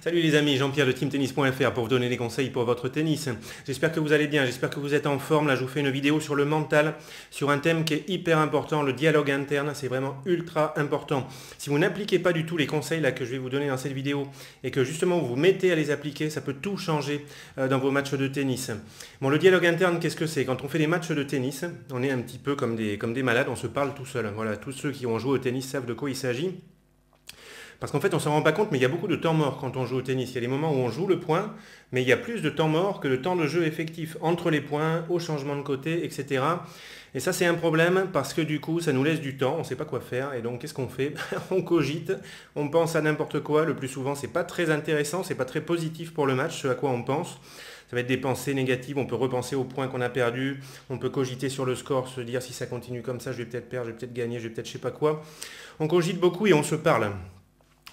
Salut les amis, Jean-Pierre de teamtennis.fr pour vous donner des conseils pour votre tennis. J'espère que vous allez bien, j'espère que vous êtes en forme. Là, je vous fais une vidéo sur le mental, sur un thème qui est hyper important, le dialogue interne. C'est vraiment ultra important. Si vous n'appliquez pas du tout les conseils là, que je vais vous donner dans cette vidéo et que justement vous vous mettez à les appliquer, ça peut tout changer dans vos matchs de tennis. Bon, le dialogue interne, qu'est-ce que c'est? Quand on fait des matchs de tennis, on est un petit peu comme des malades, on se parle tout seul. Voilà, tous ceux qui ont joué au tennis savent de quoi il s'agit. Parce qu'en fait, on ne s'en rend pas compte, mais il y a beaucoup de temps mort quand on joue au tennis. Il y a des moments où on joue le point, mais il y a plus de temps mort que de temps de jeu effectif entre les points, au changement de côté, etc. Et ça, c'est un problème parce que du coup, ça nous laisse du temps, on ne sait pas quoi faire. Et donc, qu'est-ce qu'on fait? On cogite, on pense à n'importe quoi. Le plus souvent, c'est pas très intéressant, c'est pas très positif pour le match, ce à quoi on pense. Ça va être des pensées négatives, on peut repenser au point qu'on a perdu, on peut cogiter sur le score, se dire si ça continue comme ça, je vais peut-être perdre, je vais peut-être gagner, je vais peut-être je sais pas quoi. On cogite beaucoup et on se parle.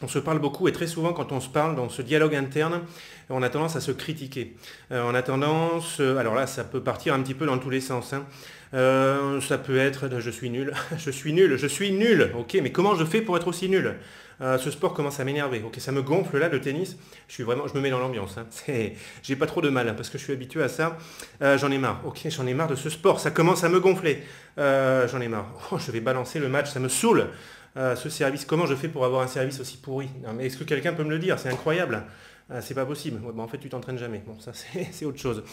On se parle beaucoup et très souvent quand on se parle dans ce dialogue interne, on a tendance à se critiquer. On a tendance, alors là ça peut partir un petit peu dans tous les sens. Ça peut être je suis nul, je suis nul, je suis nul. Ok, mais comment je fais pour être aussi nul? Ce sport commence à m'énerver. Ok, ça me gonfle là le tennis. Je me mets dans l'ambiance. J'ai pas trop de mal parce que je suis habitué à ça. J'en ai marre. Ok, j'en ai marre de ce sport. Ça commence à me gonfler. J'en ai marre. Oh, je vais balancer le match. Ça me saoule. Ce service, comment je fais pour avoir un service aussi pourri? Non, mais est-ce que quelqu'un peut me le dire? C'est incroyable. C'est pas possible. Ouais, en fait, tu t'entraînes jamais. Bon, ça, c'est autre chose.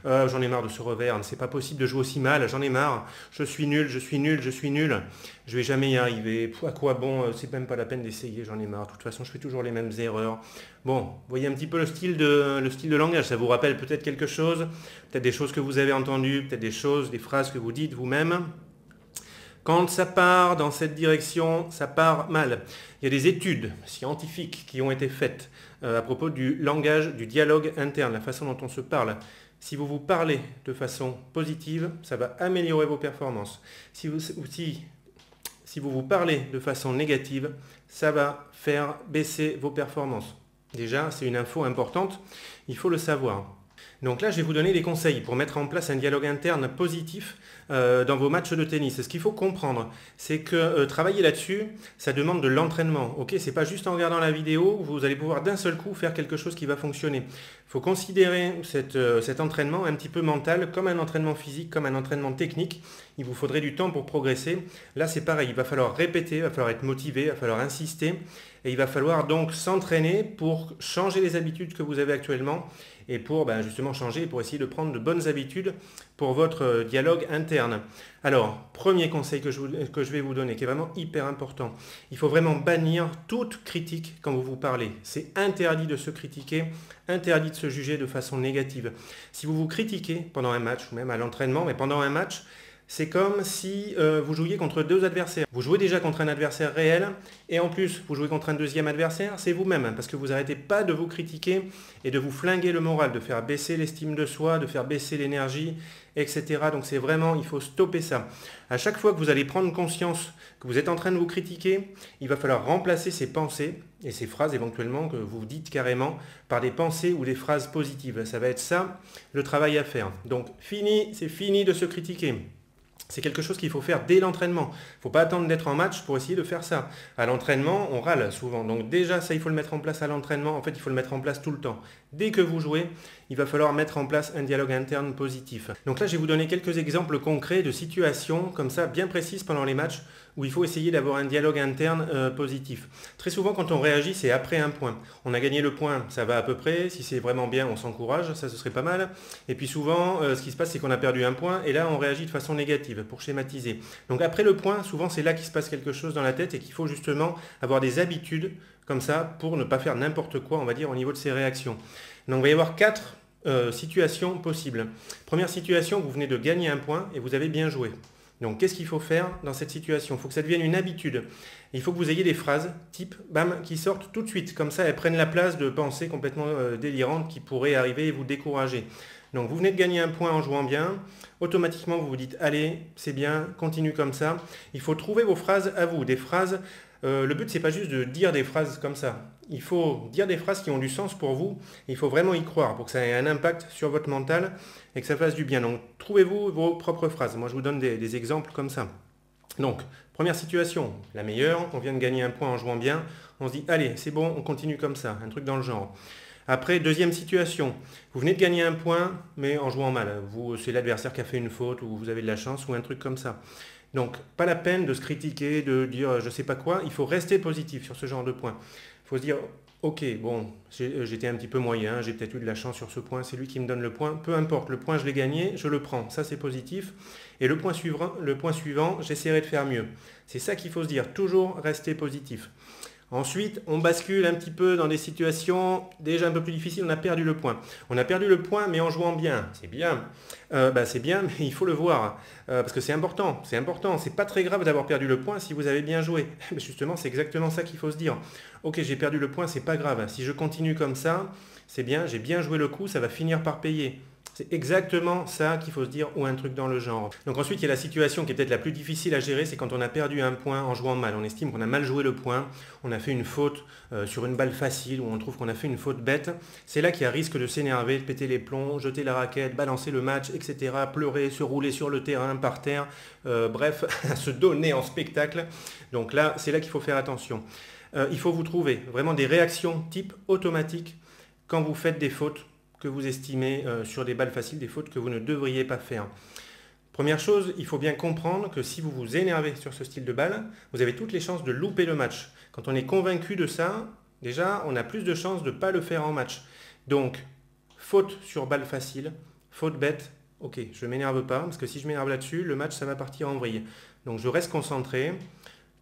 J'en ai marre de ce revers. C'est pas possible de jouer aussi mal. J'en ai marre. Je suis nul, je suis nul, je suis nul. Je vais jamais y arriver. À quoi bon? C'est même pas la peine d'essayer. J'en ai marre. De toute façon, je fais toujours les mêmes erreurs. Bon, vous voyez un petit peu le style de langage. Ça vous rappelle peut-être quelque chose. Peut-être des choses que vous avez entendues. Peut-être des choses, des phrases que vous dites vous-même. Quand ça part dans cette direction, ça part mal. Il y a des études scientifiques qui ont été faites à propos du langage, du dialogue interne, la façon dont on se parle. Si vous vous parlez de façon positive, ça va améliorer vos performances. Si vous parlez de façon négative, ça va faire baisser vos performances. Déjà, c'est une info importante, il faut le savoir. Donc là, je vais vous donner des conseils pour mettre en place un dialogue interne positif dans vos matchs de tennis. Ce qu'il faut comprendre, c'est que travailler là-dessus, ça demande de l'entraînement. Ok, c'est pas juste en regardant la vidéo, vous allez pouvoir d'un seul coup faire quelque chose qui va fonctionner. Il faut considérer cet entraînement un petit peu mental comme un entraînement physique, comme un entraînement technique. Il vous faudrait du temps pour progresser. Là, c'est pareil, il va falloir répéter, il va falloir être motivé, il va falloir insister. Et il va falloir donc s'entraîner pour changer les habitudes que vous avez actuellement et pour justement changer, pour essayer de prendre de bonnes habitudes pour votre dialogue interne. Alors, premier conseil que je vais vous donner, qui est vraiment hyper important, il faut vraiment bannir toute critique quand vous vous parlez. C'est interdit de se critiquer, interdit de se juger de façon négative. Si vous vous critiquez pendant un match, ou même à l'entraînement, mais pendant un match, c'est comme si vous jouiez contre deux adversaires. Vous jouez déjà contre un adversaire réel et en plus vous jouez contre un deuxième adversaire, c'est vous-même parce que vous n'arrêtez pas de vous critiquer et de vous flinguer le moral, de faire baisser l'estime de soi, de faire baisser l'énergie, etc. Donc c'est vraiment, il faut stopper ça. À chaque fois que vous allez prendre conscience que vous êtes en train de vous critiquer, il va falloir remplacer ces pensées et ces phrases éventuellement que vous dites carrément par des pensées ou des phrases positives. Ça va être ça le travail à faire. Donc c'est fini de se critiquer. C'est quelque chose qu'il faut faire dès l'entraînement. Il ne faut pas attendre d'être en match pour essayer de faire ça. À l'entraînement, on râle souvent. Donc déjà, ça, il faut le mettre en place à l'entraînement. En fait, il faut le mettre en place tout le temps. Dès que vous jouez, il va falloir mettre en place un dialogue interne positif. Donc là, je vais vous donner quelques exemples concrets de situations comme ça, bien précises pendant les matchs, où il faut essayer d'avoir un dialogue interne positif. Très souvent, quand on réagit, c'est après un point. On a gagné le point, ça va à peu près. Si c'est vraiment bien, on s'encourage, ça ce serait pas mal. Et puis souvent, ce qui se passe, c'est qu'on a perdu un point, et là, on réagit de façon négative, pour schématiser. Donc après le point, souvent, c'est là qu'il se passe quelque chose dans la tête, et qu'il faut justement avoir des habitudes comme ça, pour ne pas faire n'importe quoi, on va dire, au niveau de ses réactions. Donc il va y avoir 4 situations possibles. Première situation, vous venez de gagner un point, et vous avez bien joué. Donc, qu'est-ce qu'il faut faire dans cette situation? Il faut que ça devienne une habitude. Il faut que vous ayez des phrases type bam qui sortent tout de suite. Comme ça, elles prennent la place de pensées complètement délirantes qui pourraient arriver et vous décourager. Donc, vous venez de gagner un point en jouant bien. Automatiquement, vous vous dites allez, c'est bien, continue comme ça. Il faut trouver vos phrases à vous. Des phrases. Le but, c'est pas juste de dire des phrases comme ça. Il faut dire des phrases qui ont du sens pour vous. Il faut vraiment y croire pour que ça ait un impact sur votre mental et que ça fasse du bien. Donc, trouvez-vous vos propres phrases. Moi, je vous donne des exemples comme ça. Donc, première situation, la meilleure, on vient de gagner un point en jouant bien, on se dit allez, c'est bon, on continue comme ça, un truc dans le genre. Après, deuxième situation, vous venez de gagner un point, mais en jouant mal. C'est l'adversaire qui a fait une faute, ou vous avez de la chance, ou un truc comme ça. Donc, pas la peine de se critiquer, de dire je sais pas quoi, il faut rester positif sur ce genre de point. Il faut se dire, ok, bon, j'étais un petit peu moyen, j'ai peut-être eu de la chance sur ce point, c'est lui qui me donne le point, peu importe, le point je l'ai gagné, je le prends, ça c'est positif. Et le point suivant, j'essaierai de faire mieux. C'est ça qu'il faut se dire, toujours rester positif. Ensuite, on bascule un petit peu dans des situations déjà un peu plus difficiles. On a perdu le point. On a perdu le point, mais en jouant bien. C'est bien. C'est bien, mais il faut le voir. Parce que c'est important. C'est important. C'est pas très grave d'avoir perdu le point si vous avez bien joué. Mais justement, c'est exactement ça qu'il faut se dire. Ok, j'ai perdu le point, c'est pas grave. Si je continue comme ça, c'est bien. J'ai bien joué le coup, ça va finir par payer. C'est exactement ça qu'il faut se dire, ou un truc dans le genre. Donc ensuite, il y a la situation qui est peut-être la plus difficile à gérer, c'est quand on a perdu un point en jouant mal. On estime qu'on a mal joué le point, on a fait une faute sur une balle facile, ou on trouve qu'on a fait une faute bête. C'est là qu'il y a risque de s'énerver, de péter les plombs, jeter la raquette, balancer le match, etc. Pleurer, se rouler sur le terrain, par terre, bref, se donner en spectacle. Donc là, c'est là qu'il faut faire attention. Il faut vous trouver vraiment des réactions type automatique quand vous faites des fautes que vous estimez sur des balles faciles, des fautes que vous ne devriez pas faire. Première chose, il faut bien comprendre que si vous vous énervez sur ce style de balle, vous avez toutes les chances de louper le match. Quand on est convaincu de ça, déjà, on a plus de chances de ne pas le faire en match. Donc, faute sur balle facile, faute bête, ok, je ne m'énerve pas, parce que si je m'énerve là-dessus, le match, ça va partir en vrille. Donc, je reste concentré.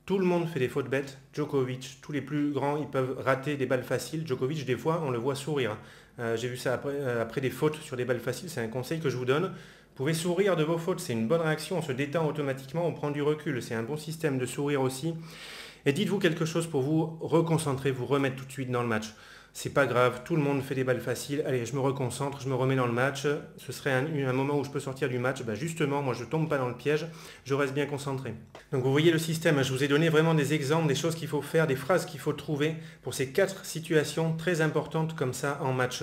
Tout le monde fait des fautes bêtes. Djokovic, tous les plus grands, ils peuvent rater des balles faciles. Djokovic, des fois, on le voit sourire. J'ai vu ça après des fautes sur des balles faciles. C'est un conseil que je vous donne. Vous pouvez sourire de vos fautes. C'est une bonne réaction. On se détend automatiquement. On prend du recul. C'est un bon système de sourire aussi. Et dites-vous quelque chose pour vous reconcentrer, vous remettre tout de suite dans le match. C'est pas grave, tout le monde fait des balles faciles. Allez, je me reconcentre, je me remets dans le match. Ce serait un moment où je peux sortir du match. Justement, moi, je ne tombe pas dans le piège. Je reste bien concentré. Donc, vous voyez le système. Je vous ai donné vraiment des exemples, des choses qu'il faut faire, des phrases qu'il faut trouver pour ces 4 situations très importantes comme ça en match.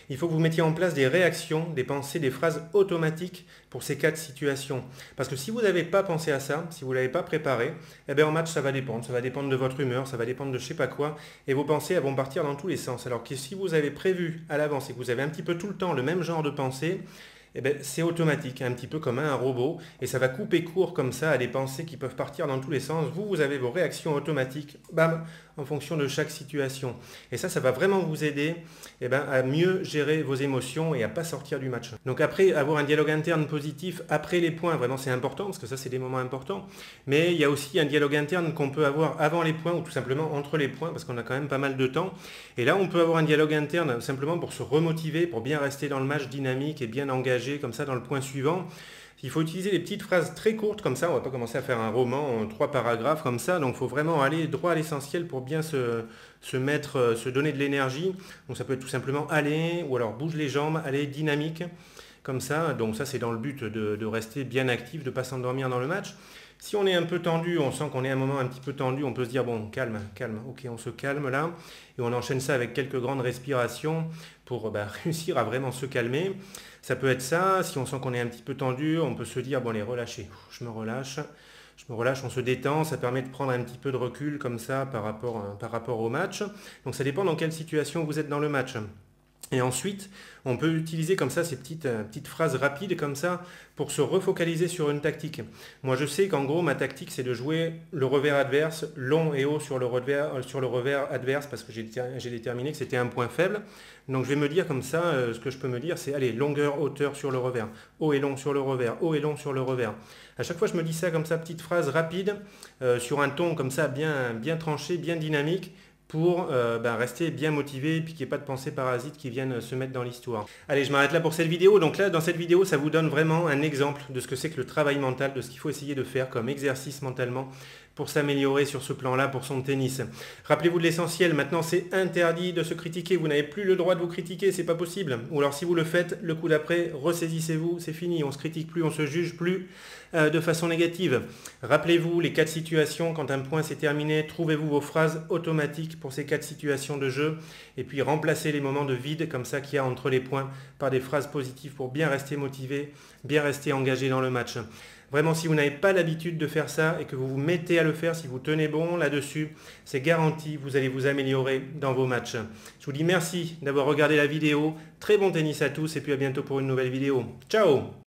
Il faut que vous mettiez en place des réactions, des pensées, des phrases automatiques pour ces 4 situations. Parce que si vous n'avez pas pensé à ça, si vous ne l'avez pas préparé, en match, ça va dépendre. Ça va dépendre de votre humeur, ça va dépendre de je ne sais pas quoi. Et vos pensées, elles vont partir dans tous les sens. Alors que si vous avez prévu à l'avance et que vous avez un petit peu tout le temps le même genre de pensée, c'est automatique, un petit peu comme un robot, et ça va couper court comme ça à des pensées qui peuvent partir dans tous les sens. Vous avez vos réactions automatiques, bam, en fonction de chaque situation. Et ça va vraiment vous aider à mieux gérer vos émotions et à ne pas sortir du match. Donc après, avoir un dialogue interne positif après les points, vraiment c'est important, parce que ça c'est des moments importants. Mais il y a aussi un dialogue interne qu'on peut avoir avant les points, ou tout simplement entre les points, parce qu'on a quand même pas mal de temps. Et là, on peut avoir un dialogue interne simplement pour se remotiver, pour bien rester dans le match dynamique et bien engagé, comme ça dans le point suivant. Il faut utiliser des petites phrases très courtes comme ça, on ne va pas commencer à faire un roman en 3 paragraphes comme ça, donc il faut vraiment aller droit à l'essentiel pour bien se donner de l'énergie. Donc ça peut être tout simplement aller, ou alors bouge les jambes, aller dynamique, comme ça. Donc ça c'est dans le but de rester bien actif, de ne pas s'endormir dans le match. Si on est un peu tendu, on sent qu'on est à un moment un petit peu tendu, on peut se dire bon, calme, ok, on se calme là, et on enchaîne ça avec quelques grandes respirations pour réussir à vraiment se calmer. Ça peut être ça, si on sent qu'on est un petit peu tendu, on peut se dire bon allez, relâchez, je me relâche, on se détend, ça permet de prendre un petit peu de recul comme ça par rapport au match. Donc ça dépend dans quelle situation vous êtes dans le match. Et ensuite, on peut utiliser comme ça ces petites phrases rapides comme ça pour se refocaliser sur une tactique. Moi, je sais qu'en gros, ma tactique, c'est de jouer le revers adverse, long et haut sur le revers adverse, parce que j'ai déterminé que c'était un point faible. Donc, je vais me dire comme ça, ce que je peux me dire, c'est, allez, longueur, hauteur sur le revers, haut et long sur le revers, haut et long sur le revers. À chaque fois, je me dis ça comme ça, petite phrase rapide, sur un ton comme ça, bien tranché, bien dynamique, pour rester bien motivé et puis qu'il n'y ait pas de pensées parasites qui viennent se mettre dans l'histoire. Allez, je m'arrête là pour cette vidéo. Donc là, dans cette vidéo, ça vous donne vraiment un exemple de ce que c'est que le travail mental, de ce qu'il faut essayer de faire comme exercice mentalement pour s'améliorer sur ce plan-là pour son tennis. Rappelez-vous de l'essentiel, maintenant c'est interdit de se critiquer, vous n'avez plus le droit de vous critiquer, c'est pas possible. Ou alors si vous le faites, le coup d'après, ressaisissez-vous, c'est fini, on se critique plus, on se juge plus de façon négative. Rappelez-vous les 4 situations, quand un point s'est terminé, trouvez-vous vos phrases automatiques pour ces 4 situations de jeu, et puis remplacez les moments de vide comme ça qu'il y a entre les points par des phrases positives pour bien rester motivé, bien rester engagé dans le match. Vraiment, si vous n'avez pas l'habitude de faire ça et que vous vous mettez à le faire, si vous tenez bon là-dessus, c'est garanti, vous allez vous améliorer dans vos matchs. Je vous dis merci d'avoir regardé la vidéo. Très bon tennis à tous et puis à bientôt pour une nouvelle vidéo. Ciao!